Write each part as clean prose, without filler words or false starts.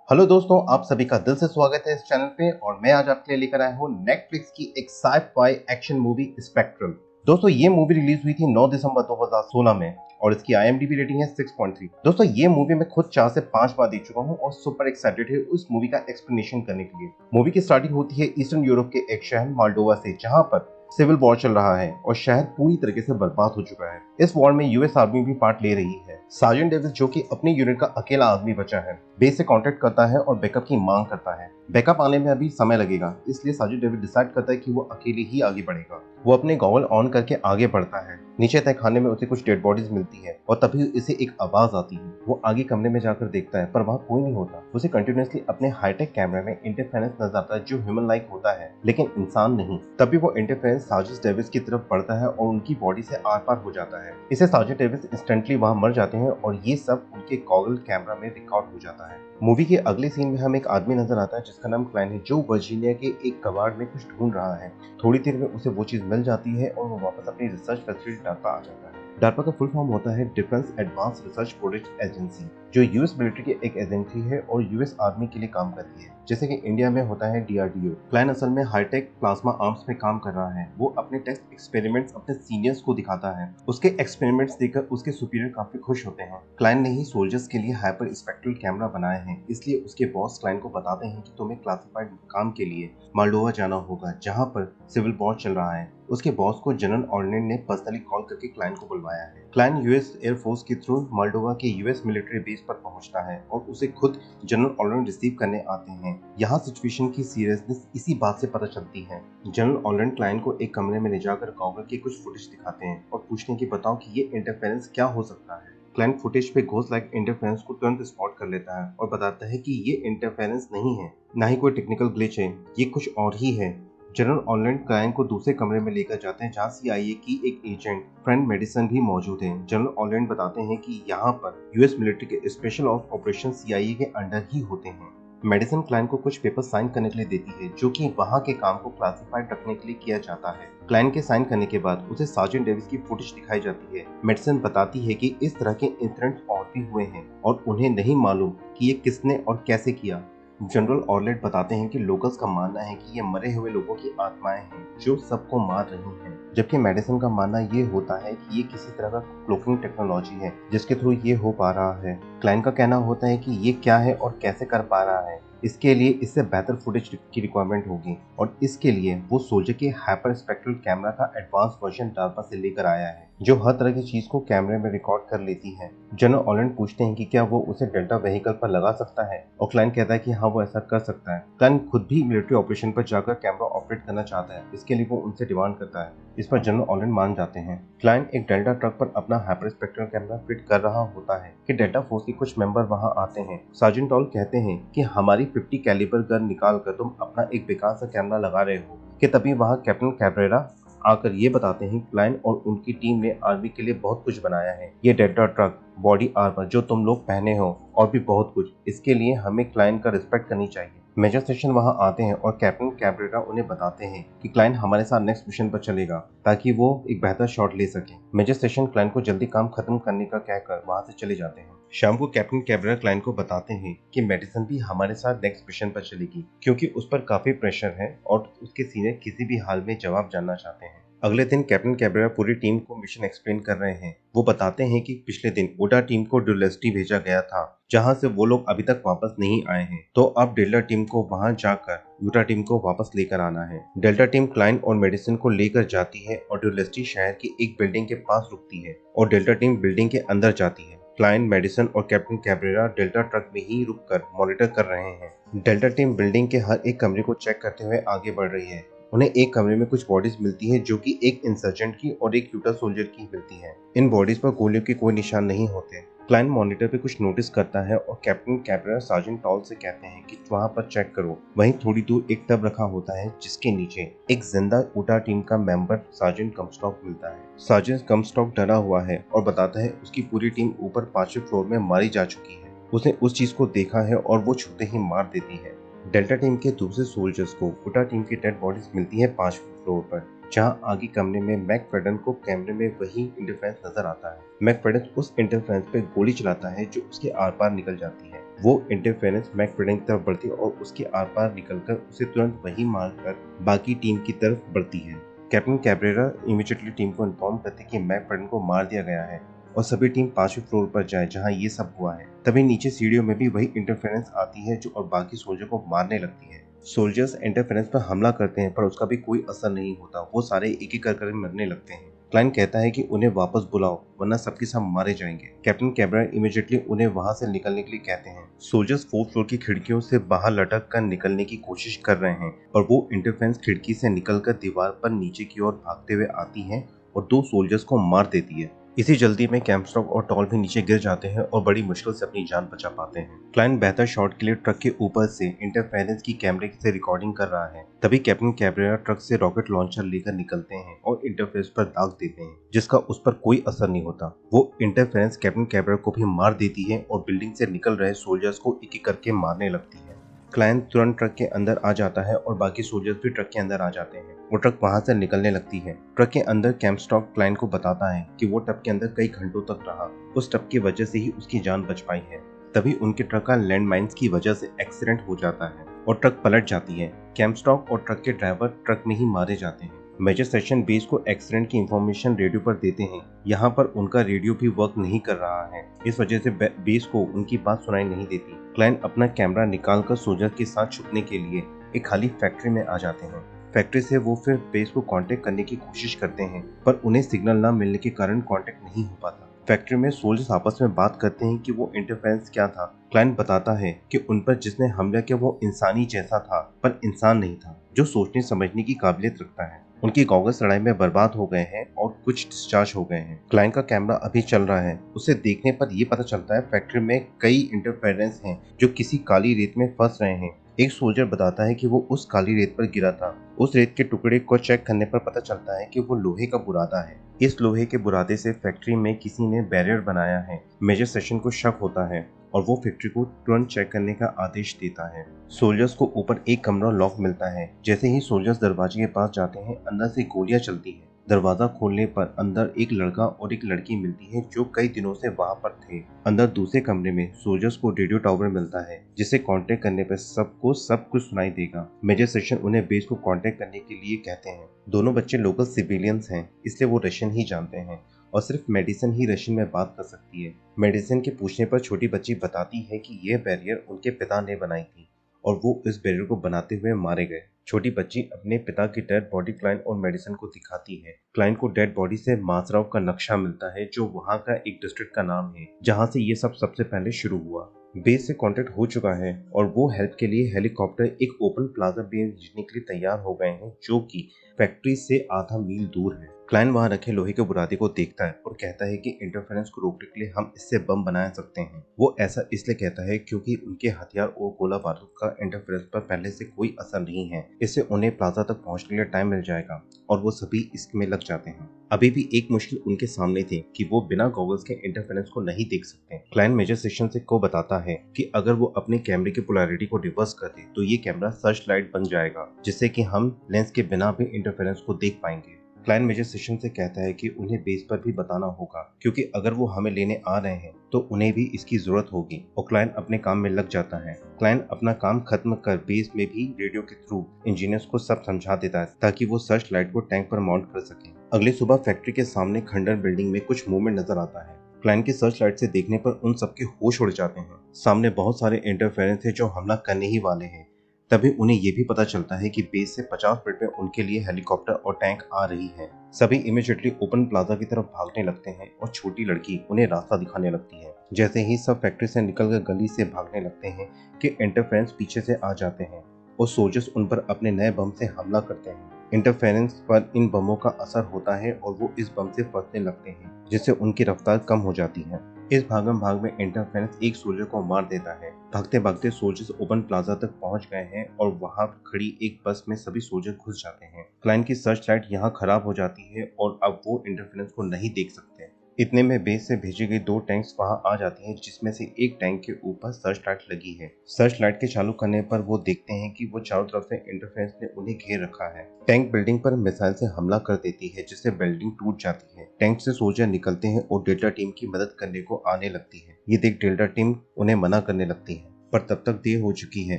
Hello दोस्तों, आप सभी का दिल से स्वागत है इस चैनल पे। और मैं आज आपके लिए लेकर आया हूँ नेटफ्लिक्स की एक साइ-फाई एक्शन मूवी स्पेक्ट्रम। दोस्तों, ये मूवी रिलीज हुई थी 9 दिसंबर 2016 में और इसकी IMDb रेटिंग है 6.3। दोस्तों, ये मूवी मैं खुद 4 से 5 बार देख चुका हूँ और सुपर एक्साइटेड है उस मूवी का एक्सप्लेनेशन करने के लिए। मूवी की स्टार्टिंग होती है ईस्टर्न यूरोप के एक शहर मोल्डोवा से, जहाँ पर सिविल वॉर चल रहा है और शहर पूरी तरीके से बर्बाद हो चुका है। इस वॉर में यूएस आर्मी भी पार्ट ले रही है। सार्जेंट डेविस, जो कि अपनी यूनिट का अकेला आदमी बचा है, बेस से कांटेक्ट करता है और बैकअप की मांग करता है। बैकअप आने में अभी समय लगेगा, इसलिए सार्जेंट डेविस डिसाइड करता है कि वो अकेले ही आगे बढ़ेगा। वो अपने गॉगल ऑन करके आगे बढ़ता है। नीचे तहखाने में उसे कुछ डेड बॉडीज मिलती है और तभी इसे एक आवाज आती है। वो आगे कमरे में जाकर देखता है पर वहाँ कोई नहीं होता। उसे कंटिन्यूअसली अपने हाईटेक कैमरे में इंटरफेरेंस नजर आता है जो ह्यूमन लाइक होता है लेकिन इंसान नहीं। तभी वो इंटरफेरेंस सार्जेंट डेविस की तरफ बढ़ता है और उनकी बॉडी से आर पार हो जाता है। इसे सार्जेंट डेविस इंस्टेंटली वहाँ मर जाते हैं और ये सब उनके गॉगल कैमरा में रिकॉर्ड हो जाता है। मूवी के अगले सीन में हमें एक आदमी नजर आता है जिसका नाम क्लाइन है, जो वर्जीनिया के एक कबाड़ में कुछ ढूंढ रहा है। थोड़ी देर में उसे वो चीज मिल जाती है और वो वापस अपनी रिसर्च फैसिलिटी डार्पा आ जाता है। डार्पा का फुल फॉर्म होता है defence advance research project agency, जो यूएस मिलिट्री की एक एजेंसी है और यूएस आर्मी के लिए काम करती है, जैसे कि इंडिया में होता है DRDO। क्लाइन असल में हाईटेक प्लाज्मा आर्म्स में काम कर रहा है। वो अपने टेस्ट एक्सपेरिमेंट्स अपने सीनियर्स को दिखाता है। उसके एक्सपेरिमेंट्स देखकर उसके सुपीरियर काफी खुश होते हैं। क्लाइन ने ही सोल्जर्स के लिए हाइपर स्पेक्ट्रल कैमरा बनाए हैं, इसलिए उसके बॉस क्लाइन को बताते हैं कि तुम्हें क्लासिफाइड काम के लिए मोल्डोवा जाना होगा, जहाँ पर सिविल वॉर चल रहा है। उसके बॉस को जनरल ऑर्डिनेट ने पर्सनली कॉल करके क्लाइन को बुलवाया है। क्लाइन यूएस एयरफोर्स के थ्रू मोल्डोवा के यूएस मिलिट्री बेस पर पहुंचता है और उसे खुद जनरल ऑर्डिनेट रिसीव करने आते हैं। यहाँ सिचुएशन की सीरियसनेस इसी बात से पता चलती है। जनरल ऑर्डिनेट क्लाइन को एक कमरे में ले जाकर गॉगल के कुछ फुटेज दिखाते हैं और पूछते हैं कि बताओ कि ये इंटरफेरेंस क्या हो सकता है। क्लाइंट फुटेज पे घोस्ट लाइक इंटरफेरेंस को तुरंत स्पॉट कर लेता है और बताता है कि ये इंटरफेरेंस नहीं है, ना ही कोई टेक्निकल ग्लिच है, ये कुछ और ही है। जनरल ऑनलाइन क्लाइंट को दूसरे कमरे में लेकर जाते हैं जहाँ CIA की एक एजेंट फ्रेंड मेडिसन भी मौजूद है। जनरल ऑनलाइन बताते हैं कि यहाँ पर यूएस मिलिट्री के स्पेशल ऑपरेशन CIA के अंडर ही होते हैं। मेडिसन क्लाइंट को कुछ पेपर साइन करने के लिए देती है, जो कि वहाँ के काम को क्लासिफाइड रखने के लिए किया जाता है। क्लाइंट के साइन करने के बाद उसे सार्जेंट डेविस की फुटेज दिखाई जाती है। मेडिसन बताती है कि इस तरह के इंसिडेंट्स और भी हुए हैं और उन्हें नहीं मालूम कि ये किसने और कैसे किया। जनरल ऑर्लेट बताते हैं कि लोकल्स का मानना है कि ये मरे हुए लोगों की आत्माएं हैं जो सबको मार रही हैं, जबकि मेडिसन का मानना ये होता है कि ये किसी तरह का क्लोकिंग टेक्नोलॉजी है जिसके थ्रू ये हो पा रहा है। क्लाइंट का कहना होता है कि ये क्या है और कैसे कर पा रहा है, इसके लिए इससे बेहतर फुटेज की रिक्वायरमेंट होगी और इसके लिए वो सोल्जर के हाइपर स्पेक्ट्रल कैमरा का एडवांस वर्जन डार्पा से लेकर आया है, जो हर तरह की चीज को कैमरे में रिकॉर्ड कर लेती है। जनरल ऑलैंड पूछते हैं कि क्या वो उसे डेल्टा व्हीकल पर लगा सकता है और क्लाइंट कहता है कि हाँ, वो ऐसा कर सकता है। क्लाइंट खुद भी मिलिट्री ऑपरेशन पर जाकर कैमरा ऑपरेट करना चाहता है, इसके लिए वो उनसे डिमांड करता है। इस पर जनरल ऑलैंड मान जाते हैं। क्लाइंट एक डेल्टा ट्रक पर अपना हाइपर स्पेक्ट्रल कैमरा फिट कर रहा होता है कि डेल्टा फोर्स के कुछ मेंबर वहां आते हैं। सार्जेंट टॉल कहते हैं कि हमारी 50 कैलिबर गन निकाल कर तुम अपना एक बेकार सा कैमरा लगा रहे हो, कि तभी वहां कैप्टन कैब्रेरा आकर ये बताते हैं क्लाइंट और उनकी टीम ने आर्मी के लिए बहुत कुछ बनाया है। ये डेल्टा ट्रक, बॉडी आर्मर जो तुम लोग पहने हो और भी बहुत कुछ, इसके लिए हमें क्लाइंट का रिस्पेक्ट करनी चाहिए। मेजर सेशन वहां आते हैं और कैप्टन कैब्रेरा उन्हें बताते हैं कि क्लाइंट हमारे साथ नेक्स्ट मिशन पर चलेगा ताकि वो एक बेहतर शॉट ले सके। मेजर सेशन क्लाइंट को जल्दी काम खत्म करने का कहकर वहां से चले जाते हैं। शाम को कैप्टन कैब्रेरा क्लाइंट को बताते हैं कि मेडिसन भी हमारे साथ नेक्स्ट मिशन पर चलेगी क्योंकि उस पर काफी प्रेशर है और उसके सीनियर किसी भी हाल में जवाब जानना चाहते हैं। अगले दिन कैप्टन कैब्रेरा पूरी टीम को मिशन एक्सप्लेन कर रहे हैं। वो बताते हैं कि पिछले दिन उटा टीम को डुलेस्टी भेजा गया था, जहां से वो लोग अभी तक वापस नहीं आए हैं, तो अब डेल्टा टीम को वहां जाकर यूटा टीम को वापस लेकर आना है। डेल्टा टीम क्लाइंट और मेडिसिन को लेकर जाती है और डुलेस्टी शहर की एक बिल्डिंग के पास रुकती है और डेल्टा टीम बिल्डिंग के अंदर जाती है। क्लाइंट, मेडिसिन और कैप्टन कैब्रेरा डेल्टा ट्रक में ही रुककर मॉनिटर कर रहे हैं। डेल्टा टीम बिल्डिंग के हर एक कमरे को चेक करते हुए आगे बढ़ रही है। उन्हें एक कमरे में कुछ बॉडीज मिलती हैं जो कि एक इंसर्जेंट की और एक यूटा सोल्जर की मिलती हैं। इन बॉडीज पर गोलियों के कोई निशान नहीं होते। क्लाइंट मॉनिटर पे कुछ नोटिस करता है और कैप्टन कैब्रेरा सार्जेंट टॉल से कहते हैं कि वहां पर चेक करो। वहीं थोड़ी दूर एक टब रखा होता है जिसके नीचे एक जिंदा यूटा टीम का मेंबर सार्जेंट कमस्टॉक मिलता है। सार्जेंट कमस्टॉक डरा हुआ है और बताता है उसकी पूरी टीम ऊपर 5वें फ्लोर में मारी जा चुकी है। उसने उस चीज को देखा है और वो छूते ही मार देती है। डेल्टा टीम के दूसरे सोल्जर्स को उटा टीम की डेड बॉडीज मिलती है 5वें फ्लोर पर, जहां आगे कमरे में मैकफेडन को कैमरे में वही इंटरफेरेंस नजर आता है। मैकफेडन उस इंटरफेरेंस पे गोली चलाता है जो उसके आर पार निकल जाती है। वो इंटरफेरेंस मैकफ्रेडन की तरफ बढ़ती है और उसके आर पार निकलकर उसे तुरंत वही मारकर बाकी टीम की तरफ बढ़ती है। कैप्टन कैब्रेरा इमीडिएटली टीम को इन्फॉर्म करते हैं कि मैकफ्रेडन को मार दिया गया है और सभी टीम 5वें फ्लोर पर जाए जहां ये सब हुआ है। तभी नीचे सीढ़ियों में भी वही इंटरफेरेंस आती है जो और बाकी सोल्जर को मारने लगती है। सोल्जर्स इंटरफेरेंस पर हमला करते हैं पर उसका भी कोई असर नहीं होता, वो सारे एक एक कर मरने लगते हैं। क्लाइन कहता है कि उन्हें वापस बुलाओ वरना सबके सब मारे जाएंगे। कैप्टन कैब्रेरा इमीडिएटली उन्हें वहां से निकलने के लिए कहते हैं। सोल्जर्स 4th फ्लोर की खिड़कियों से बाहर लटक कर निकलने की कोशिश कर रहे हैं और वो इंटरफेरेंस खिड़की से निकलकर दीवार पर नीचे की ओर भागते हुए आती है और 2 सोल्जर्स को मार देती है। इसी जल्दी में कैम्पस्टॉक और टॉल भी नीचे गिर जाते हैं और बड़ी मुश्किल से अपनी जान बचा पाते हैं। क्लाइन बेहतर शॉट के लिए ट्रक के ऊपर से इंटरफेरेंस की कैमरे से रिकॉर्डिंग कर रहा है। तभी कैप्टन कैब्रेरा ट्रक से रॉकेट लॉन्चर लेकर निकलते हैं और इंटरफेरेंस पर दाग देते हैं जिसका उस पर कोई असर नहीं होता। वो इंटरफेरेंस कैप्टन कैब्रेरा को भी मार देती है और बिल्डिंग से निकल रहे सोल्जर्स को एक एक करके मारने लगती है। क्लाइन तुरंत ट्रक के अंदर आ जाता है और बाकी सोल्जर्स भी ट्रक के अंदर आ जाते हैं। वो ट्रक वहां से निकलने लगती है। ट्रक के अंदर कैम्पस्टॉक क्लाइन को बताता है कि वो टब के अंदर कई घंटों तक रहा, उस टब की वजह से ही उसकी जान बच पाई है। तभी उनके ट्रक का लैंड माइन्स की वजह से एक्सीडेंट हो जाता है और ट्रक पलट जाती है। कैम्पस्टॉक और ट्रक के ड्राइवर ट्रक में ही मारे जाते हैं। मेजर सेशन बेस को एक्सीडेंट की इंफॉर्मेशन रेडियो पर देते हैं। यहाँ पर उनका रेडियो भी वर्क नहीं कर रहा है, इस वजह से बेस को उनकी बात सुनाई नहीं देती। क्लाइन अपना कैमरा निकालकर सोल्जर के साथ छुपने के लिए एक खाली फैक्ट्री में आ जाते हैं। फैक्ट्री से वो फिर बेस को कांटेक्ट करने की कोशिश करते हैं पर उन्हें सिग्नल न मिलने के कारण कांटेक्ट नहीं हो पाता। फैक्ट्री में सोल्जर्स आपस में बात करते हैं कि वो इंटरफेरेंस क्या था। क्लाइन बताता है कि उन पर जिसने हमला किया वो इंसानी जैसा था पर इंसान नहीं था, जो सोचने समझने की काबिलियत रखता है। उनके गॉगल्स लड़ाई में बर्बाद हो गए हैं और कुछ डिस्चार्ज हो गए हैं। क्लाइन का कैमरा अभी चल रहा है। उसे देखने पर यह पता चलता है फैक्ट्री में कई इंटरफेरेंस हैं जो किसी काली रेत में फंस रहे हैं। एक सोल्जर बताता है कि वो उस काली रेत पर गिरा था। उस रेत के टुकड़े को चेक करने पर पता चलता है कि वो लोहे का बुरादा है। इस लोहे के बुरादे से फैक्ट्री में किसी ने बैरियर बनाया है। मेजर सेशन को शक होता है और वो फैक्ट्री को तुरंत चेक करने का आदेश देता है। सोल्जर्स को ऊपर एक कमरा लॉक मिलता है। जैसे ही सोल्जर्स दरवाजे के पास जाते हैं अंदर से गोलियां चलती हैं। दरवाजा खोलने पर अंदर एक लड़का और एक लड़की मिलती है जो कई दिनों से वहां पर थे। अंदर दूसरे कमरे में सोल्जर्स को रेडियो टावर मिलता है जिसे कांटेक्ट करने पर सबको सब कुछ सुनाई देगा। मेजर सेशन उन्हें बेस को कांटेक्ट करने के लिए कहते हैं। दोनों बच्चे लोकल सिविलियंस हैं इसलिए वो रशियन ही जानते हैं और सिर्फ मेडिसिन ही रशियन में बात कर सकती है। मेडिसिन के पूछने पर छोटी बच्ची बताती है कि यह बैरियर उनके पिता ने बनाई थी और वो इस बैरियर को बनाते हुए मारे गए। छोटी बच्ची अपने पिता की डेड बॉडी क्लाइन और मेडिसिन को दिखाती है। क्लाइन को डेड बॉडी से मासराव का नक्शा मिलता है जो वहाँ का एक डिस्ट्रिक्ट का नाम है जहाँ से ये सब सबसे पहले शुरू हुआ। बेस से कांटेक्ट हो चुका है और वो हेल्प के लिए हेलीकॉप्टर एक ओपन प्लाजा भेजने के लिए तैयार हो गए हैं जो कि फैक्ट्री से आधा मील दूर है। क्लाइन वहां रखे लोहे के बुरादे को देखता है और कहता है कि इंटरफेरेंस को रोकने के लिए हम इससे बम बना सकते हैं। वो ऐसा इसलिए कहता है क्योंकि उनके हथियार और गोला बारूद का इंटरफेरेंस पर पहले से कोई असर नहीं है। इससे उन्हें प्लाजा तक पहुंचने के लिए टाइम मिल जाएगा और वो सभी इसमें लग जाते हैं। अभी भी एक मुश्किल उनके सामने थी कि वो बिना गॉगल्स के इंटरफेरेंस को नहीं देख सकते। क्लाइन मेजर सेशन से को बताता है कि अगर वो अपने कैमरे की पोलैरिटी को रिवर्स कर दे तो ये कैमरा सर्च लाइट बन जाएगा जिससे कि हम लेंस के बिना भी इंटरफेरेंस को देख पाएंगे। क्लाइन मेजर सेशन से कहता है कि उन्हें बेस पर भी बताना होगा क्योंकि अगर वो हमें लेने आ रहे हैं तो उन्हें भी इसकी जरूरत होगी और क्लाइन अपने काम में लग जाता है। क्लाइन अपना काम खत्म कर बेस में भी रेडियो के थ्रू इंजीनियर्स को सब समझा देता है ताकि वो सर्च लाइट को टैंक पर माउंट कर सके। अगली सुबह फैक्ट्री के सामने खंडर बिल्डिंग में कुछ मूवमेंट नजर आता है। क्लाइन की सर्च लाइट से देखने पर उन सबके होश उड़ जाते हैं। सामने बहुत सारे इंटरफेरेंस है जो हमला करने ही वाले हैं। तभी उन्हें यह भी पता चलता है कि बेस से 50 मिनट में उनके लिए हेलीकॉप्टर और टैंक आ रही है। सभी इमीडिएटली ओपन प्लाजा की तरफ भागने लगते हैं और छोटी लड़की उन्हें रास्ता दिखाने लगती है। जैसे ही सब फैक्ट्री से निकलकर गली से भागने लगते हैं कि इंटरफेरेंस पीछे से आ जाते हैं और सोल्जर्स उन पर अपने नए बम से हमला करते हैं। इंटरफेरेंस पर इन बमों का असर होता है और वो इस बम से फंसने लगते हैं जिससे उनकी रफ्तार कम हो जाती है। इस भागम भाग में इंटरफेरेंस एक सोल्जर को मार देता है। भागते भागते सोल्जर्स ओपन प्लाजा तक पहुंच गए हैं और वहां खड़ी एक बस में सभी सोल्जर घुस जाते हैं। क्लाइन की सर्च लाइट यहाँ खराब हो जाती है और अब वो इंटरफेरेंस को नहीं देख सकते। इतने में बेस से भेजी गई 2 टैंक्स वहां आ जाती हैं जिसमें से एक टैंक के ऊपर सर्च लाइट लगी है। सर्च लाइट के चालू करने पर वो देखते हैं कि वो चारों तरफ से इंटरफेरेंस ने उन्हें घेर रखा है। टैंक बिल्डिंग पर मिसाइल से हमला कर देती है जिससे बिल्डिंग टूट जाती है। टैंक से सोल्जर निकलते हैं और डेल्टा टीम की मदद करने को आने लगती है। ये देख डेल्टा टीम उन्हें मना करने लगती है। पर तब तक देर हो चुकी है।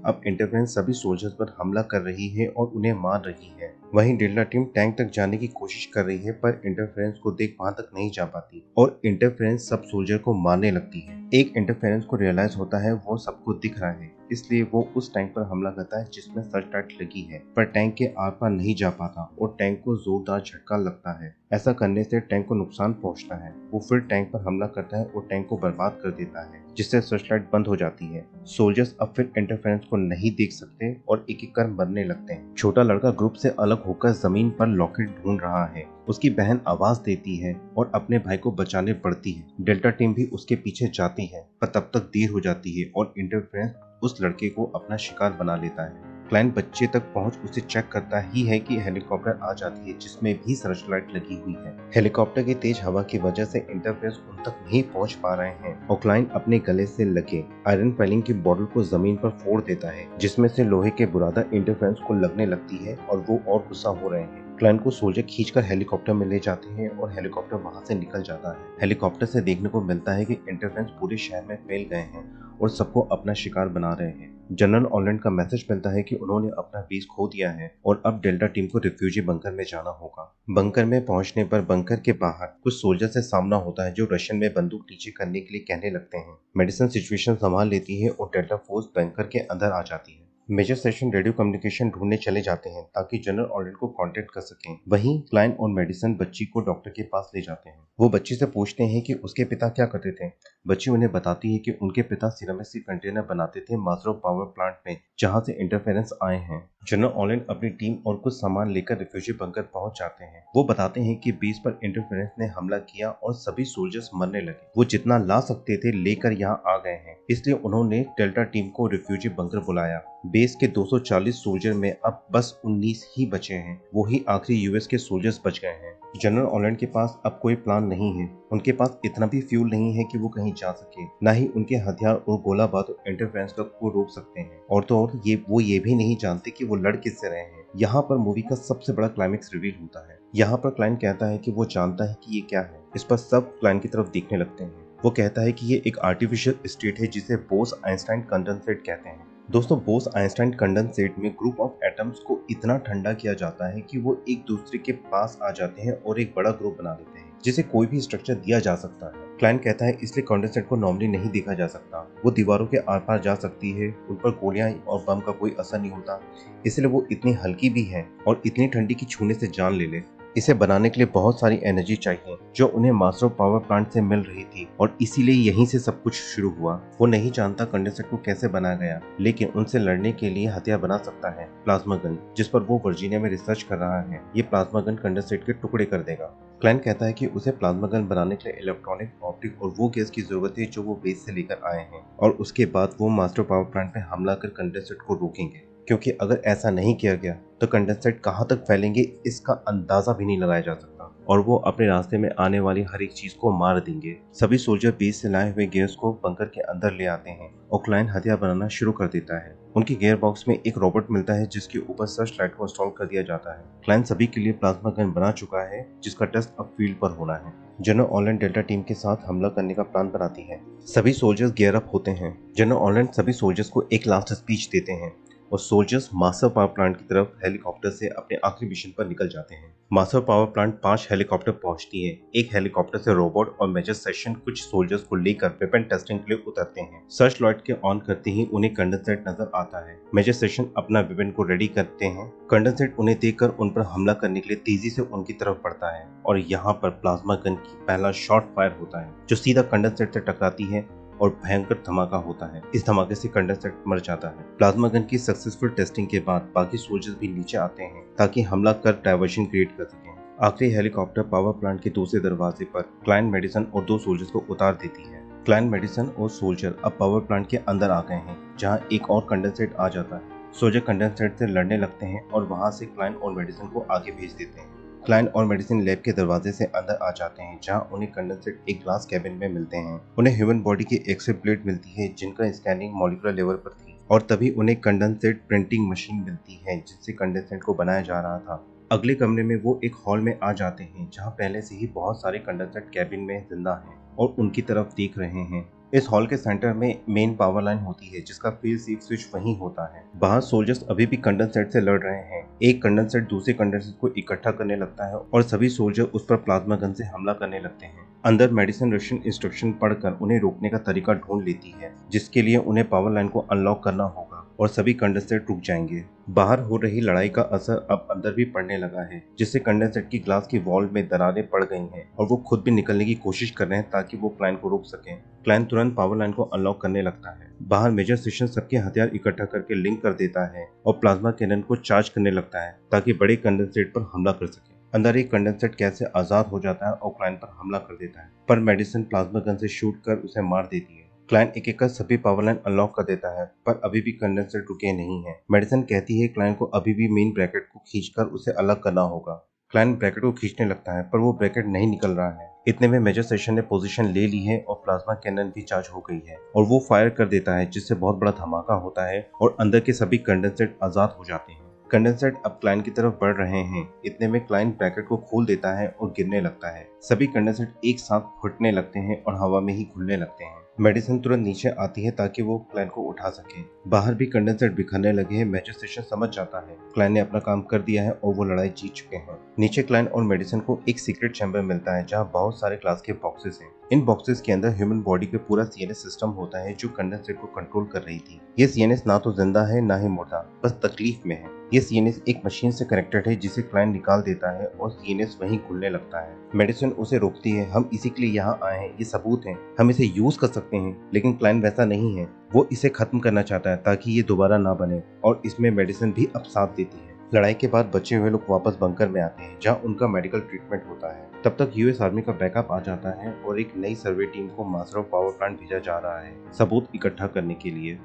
अब इंटरफेरेंस सभी सोल्जर्स पर हमला कर रही है और उन्हें मार रही है। वहीं डेल्टा टीम टैंक तक जाने की कोशिश कर रही है, पर इंटरफेरेंस को देख वहां तक नहीं जा पाती और इंटरफेरेंस सब सोल्जर को मारने लगती है। एक इंटरफेरेंस को रियलाइज होता है वो सबको दिख रहा है, इसलिए वो उस टैंक पर हमला करता है जिसमें सर्च लाइट लगी है, पर टैंक के आर पार नहीं जा पाता और टैंक को जोरदार झटका लगता है। ऐसा करने से टैंक को नुकसान पहुंचता है। वो फिर टैंक पर हमला करता है और टैंक को बर्बाद कर देता है, जिससे सर्च लाइट बंद हो जाती है। सोल्जर्स अब फिर इंटरफेरेंस को नहीं देख सकते और एक एक कर मरने लगते हैं। छोटा लड़का ग्रुप से अलग होकर जमीन पर लॉकेट ढूंढ रहा है। उसकी बहन आवाज देती है और अपने भाई को बचाने बढ़ती है। डेल्टा टीम भी उसके पीछे जाती है, पर तब तक देर हो जाती है और इंटरफेरेंस उस लड़के को अपना शिकार बना लेता है। क्लाइंट बच्चे तक पहुंच उसे चेक करता ही है कि हेलीकॉप्टर आ जाती है, जिसमें भी सर्च लाइट लगी हुई है। हेलीकॉप्टर की तेज हवा की वजह से इंटरफेरेंस उन तक नहीं पहुंच पा रहे हैं और क्लाइंट अपने गले से लगे आयरन फाइलिंग की बॉटल को जमीन पर फोड़ देता है, जिसमें से लोहे के बुरादा इंटरफेरेंस को लगने लगती है और वो और गुस्सा हो रहे हैं। क्लाइंट को सोल्जर खींचकर हेलीकॉप्टर में ले जाते हैं और हेलीकॉप्टर वहां से निकल जाता है। हेलीकॉप्टर से देखने को मिलता है कि इंटरफेरेंस पूरे शहर में फैल गए हैं और सबको अपना शिकार बना रहे हैं। जनरल ऑलैंड का मैसेज मिलता है कि उन्होंने अपना बेस खो दिया है और अब डेल्टा टीम को रिफ्यूजी बंकर में जाना होगा। बंकर में पहुंचने पर बंकर के बाहर कुछ सोल्जर से सामना होता है जो रशियन में बंदूक नीचे करने के लिए कहने लगते हैं। मेडिसन सिचुएशन संभाल लेती है और डेल्टा फोर्स बंकर के अंदर आ जाती है। मेजर सेशन रेडियो कम्युनिकेशन ढूंढने चले जाते हैं ताकि जनरल ऑलैंड को कांटेक्ट कर सकें। वहीं क्लाइंट और मेडिसन बच्ची को डॉक्टर के पास ले जाते हैं। वो बच्ची से पूछते हैं कि उसके पिता क्या करते थे। बच्ची उन्हें बताती है कि उनके पिता सिरामिक के कंटेनर बनाते थे मास्रो पावर प्लांट में, जहां से इंटरफेरेंस आए हैं। जनरल ऑलैंड अपनी टीम और कुछ सामान लेकर रिफ्यूजी बंकर पहुंच जाते हैं। वो बताते हैं कि बेस पर इंटरफेरेंस ने हमला किया और सभी सोल्जर्स मरने लगे। वो जितना ला सकते थे लेकर यहाँ आ गए हैं, इसलिए उन्होंने डेल्टा टीम को रिफ्यूजी बंकर बुलाया। बेस के 240 सोल्जर में अब बस 19 ही बचे हैं। वो ही आखिरी यूएस के सोल्जर्स बच गए हैं। जनरल ऑलैंड के पास अब कोई प्लान नहीं है। उनके पास इतना भी फ्यूल नहीं है कि वो कहीं जा सके, ना ही उनके हथियार और गोला बारूद इंटरफेरेंस को रोक सकते हैं। और तो और वो ये भी नहीं जानते कि वो लड़ किससे रहे हैं। यहाँ पर मूवी का सबसे बड़ा क्लाइमेक्स रिवील होता है। यहाँ पर क्लाइंट कहता है कि वो जानता है कि ये क्या है। इस पर सब क्लाइंट की तरफ देखने लगते हैं। वो कहता है कि ये एक आर्टिफिशियल स्टेट है जिसे बोस आइंस्टाइन कंडेंसेट कहते हैं। दोस्तों, बोस आइंस्टाइन कंडेंसेट में ग्रुप ऑफ एटम्स को इतना ठंडा किया जाता है कि वो एक दूसरे के पास आ जाते हैं और एक बड़ा ग्रुप बना लेते हैं, जिसे कोई भी स्ट्रक्चर दिया जा सकता है। क्लाइंट कहता है इसलिए कंडेंसेट को नॉर्मली नहीं देखा जा सकता। वो दीवारों के आर पार जा सकती है, उन पर गोलियां और बम का कोई असर नहीं होता, इसलिए वो इतनी हल्की भी है और इतनी ठंडी की छूने से जान ले ले। इसे बनाने के लिए बहुत सारी एनर्जी चाहिए जो उन्हें मास्टर पावर प्लांट से मिल रही थी और इसीलिए यहीं से सब कुछ शुरू हुआ। वो नहीं जानता कंडेंसेट को कैसे बनाया गया, लेकिन उनसे लड़ने के लिए हथियार बना सकता है, प्लाज्मा गन, जिस पर वो वर्जीनिया में रिसर्च कर रहा है। ये प्लाज्मा गन कंडेंसेट के टुकड़े कर देगा। क्लाइंट कहता है कि उसे प्लाज्मा गन बनाने के लिए इलेक्ट्रॉनिक, ऑप्टिक और वो गैस की जरूरत है जो वो बेस से लेकर आए हैं, और उसके बाद वो मास्टर पावर प्लांट पे हमला कर कंडेंसेट को रोकेंगे, क्योंकि अगर ऐसा नहीं किया गया तो कंडेंसेट कहाँ तक फैलेंगे इसका अंदाजा भी नहीं लगाया जा सकता और वो अपने रास्ते में आने वाली हर एक चीज को मार देंगे। सभी सोल्जर बेस से लाए हुए गियर्स को बंकर के अंदर ले आते हैं और क्लाइंट हथियार बनाना शुरू कर देता है। उनके गियर बॉक्स में एक रोबोट मिलता है जिसके ऊपर सर्च लाइट को इंस्टॉल कर दिया जाता है। क्लाइंट सभी के लिए प्लाज्मा गन बना चुका है जिसका टेस्ट अब फील्ड पर होना है। जनरल ऑलैंड डेल्टा टीम के साथ हमला करने का प्लान बनाती है। सभी सोल्जर्स गियर अप होते हैं। जनरल ऑलैंड सभी सोल्जर्स को एक लास्ट स्पीच देते हैं और सोल्जर्स मास्टर पावर प्लांट की तरफ हेलीकॉप्टर से अपने आखिरी मिशन पर निकल जाते हैं। मास्टर पावर प्लांट 5 हेलीकॉप्टर पहुंचती है। एक हेलीकॉप्टर से रोबोट और मेजर सेशन कुछ सोल्जर्स को लेकर वेपन टेस्टिंग के लिए उतरते हैं। सर्च लाइट के ऑन करते ही उन्हें कंडेंसेट नजर आता है। मेजर सेशन अपना वेपन को रेडी करते हैं। कंडेंसेट उन्हें देखकर उन पर हमला करने के लिए तेजी से उनकी तरफ बढ़ता है और यहाँ पर प्लाज्मा गन की पहला शॉट फायर होता है जो सीधा कंडेंसेट से टकराती है और भयंकर धमाका होता है। इस धमाके से कंडेंसेट मर जाता है। प्लाज्मा गन की सक्सेसफुल टेस्टिंग के बाद बाकी सोल्जर्स भी नीचे आते हैं ताकि हमला कर डायवर्शन क्रिएट कर सकें। आखिरी हेलीकॉप्टर पावर प्लांट के दूसरे दरवाजे पर क्लाइंट, मेडिसन और 2 सोल्जर्स को उतार देती है। क्लाइंट, मेडिसन और सोल्जर अब पावर प्लांट के अंदर आ गए हैं जहाँ एक और कंडेंसेट आ जाता है। सोल्जर कंडेंसेट से लड़ने लगते हैं और वहाँ से क्लाइंट और मेडिसन को आगे भेज देते हैं। क्लाइंट और मेडिसिन लैब के दरवाजे से अंदर आ जाते हैं जहां उन्हें कंडेंसेट एक ग्लास कैबिन में मिलते हैं। उन्हें ह्यूमन बॉडी की एक्स-रे प्लेट मिलती है जिनका स्कैनिंग मॉलिक्यूलर लेवल पर थी और तभी उन्हें कंडेंसेट प्रिंटिंग मशीन मिलती है जिससे कंडेंसेट को बनाया जा रहा था। अगले कमरे में वो एक हॉल में आ जाते हैं जहां पहले से ही बहुत सारे कंडेंसेट कैबिन में जिंदा हैं और उनकी तरफ देख रहे हैं। इस हॉल के सेंटर में मेन पावर लाइन होती है जिसका फेल सेफ स्विच वहीं होता है। बाहर सोल्जर्स अभी भी कंडेंसेट से लड़ रहे हैं। एक कंडेंसेट दूसरे कंडेंसेट को इकट्ठा करने लगता है और सभी सोल्जर उस पर प्लाज्मा गन से हमला करने लगते हैं। अंदर मेडिसिन रशियन इंस्ट्रक्शन पढ़कर उन्हें रोकने का तरीका ढूंढ लेती है, जिसके लिए उन्हें पावर लाइन को अनलॉक करना होगा और सभी कंडेंसेट रुक जाएंगे। बाहर हो रही लड़ाई का असर अब अंदर भी पड़ने लगा है, जिससे कंडेंसेट की ग्लास की वॉल में दरारें पड़ गई हैं और वो खुद भी निकलने की कोशिश कर रहे हैं ताकि वो क्लाइन को रोक सकें। क्लाइन तुरंत पावर लाइन को अनलॉक करने लगता है। बाहर मेजर सेशन सबके हथियार इकट्ठा करके लिंक कर देता है और प्लाज्मा कैनन को चार्ज करने लगता है ताकि बड़े कंडेंसेट पर हमला कर सके। अंदर एक कंडेंसेट कैसे आजाद हो जाता है और क्लाइन पर हमला कर देता है, पर मेडिसिन प्लाज्मा गन से शूट कर उसे मार देती है। क्लाइन एक एक कर सभी पावर लाइन अनलॉक कर देता है, पर अभी भी कंडेंसेट रुके नहीं है। मेडिसिन कहती है क्लाइन को अभी भी मेन ब्रैकेट को खींचकर उसे अलग करना होगा। क्लाइन ब्रैकेट को खींचने लगता है, पर वो ब्रैकेट नहीं निकल रहा है। इतने में मेजर सेशन ने पोजीशन ले ली है और प्लाज्मा कैनन भी चार्ज हो गई है और वो फायर कर देता है, जिससे बहुत बड़ा धमाका होता है और अंदर के सभी कंडेंसेट आजाद हो जाते हैं। कंडेंसेट अब क्लाइन की तरफ बढ़ रहे हैं। इतने में क्लाइन ब्रैकेट को खोल देता है और गिरने लगता है। सभी कंडेंसेट एक साथ फटने लगते हैं और हवा में ही घुलने लगते हैं। मेडिसिन तुरंत नीचे आती है ताकि वो क्लाइन को उठा सके। बाहर भी कंडेंसेट बिखरने लगे हैं। मेजर सेशन समझ जाता है क्लाइन ने अपना काम कर दिया है और वो लड़ाई जीत चुके हैं। नीचे क्लाइन और मेडिसिन को एक सीक्रेट चैम्बर मिलता है जहाँ बहुत सारे ग्लास के बॉक्सेस हैं। इन बॉक्सेस के अंदर ह्यूमन बॉडी के पूरा सीएनएस सिस्टम होता है जो कंडेंसेट को कंट्रोल कर रही थी। ये सीएनएस ना तो जिंदा है ना ही मुर्दा, बस तकलीफ में है। ये सीएनएस एक मशीन से कनेक्टेड है जिसे क्लाइन निकाल देता है और सीएनएस वहीं घुलने लगता है। मेडिसिन उसे रोकती है, हम इसी के लिए यहाँ आए हैं, ये सबूत है, हम इसे यूज कर सकते हैं। लेकिन क्लाइन वैसा नहीं है, वो इसे खत्म करना चाहता है ताकि ये दोबारा ना बने और इसमें मेडिसिन भी अब साथ देती है। लड़ाई के बाद बचे हुए लोग वापस बंकर में आते हैं जहाँ उनका मेडिकल ट्रीटमेंट होता है। तब तक यूएस आर्मी का बैकअप आ जाता है और एक नई सर्वे टीम को मास्टर पावर प्लांट भेजा जा रहा है सबूत इकट्ठा करने के लिए।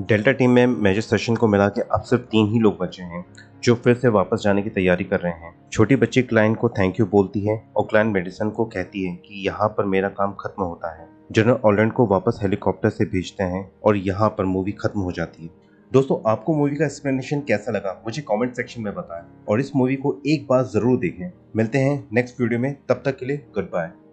डेल्टा टीम में मेजर सेशन को मिला के अब सिर्फ 3 ही लोग बचे हैं जो फिर से वापस जाने की तैयारी कर रहे हैं। छोटी बच्ची क्लाइन को थैंक यू बोलती है और क्लाइन मेडिसिन को कहती है कि यहाँ पर मेरा काम खत्म होता है। जनरल ऑलैंड को वापस हेलीकॉप्टर से भेजते हैं और यहाँ पर मूवी खत्म हो जाती है। दोस्तों, आपको मूवी का एक्सप्लेनेशन कैसा लगा मुझे कमेंट सेक्शन में बताएं और इस मूवी को एक बार जरूर देखें। मिलते हैं नेक्स्ट वीडियो में, तब तक के लिए गुड बाय।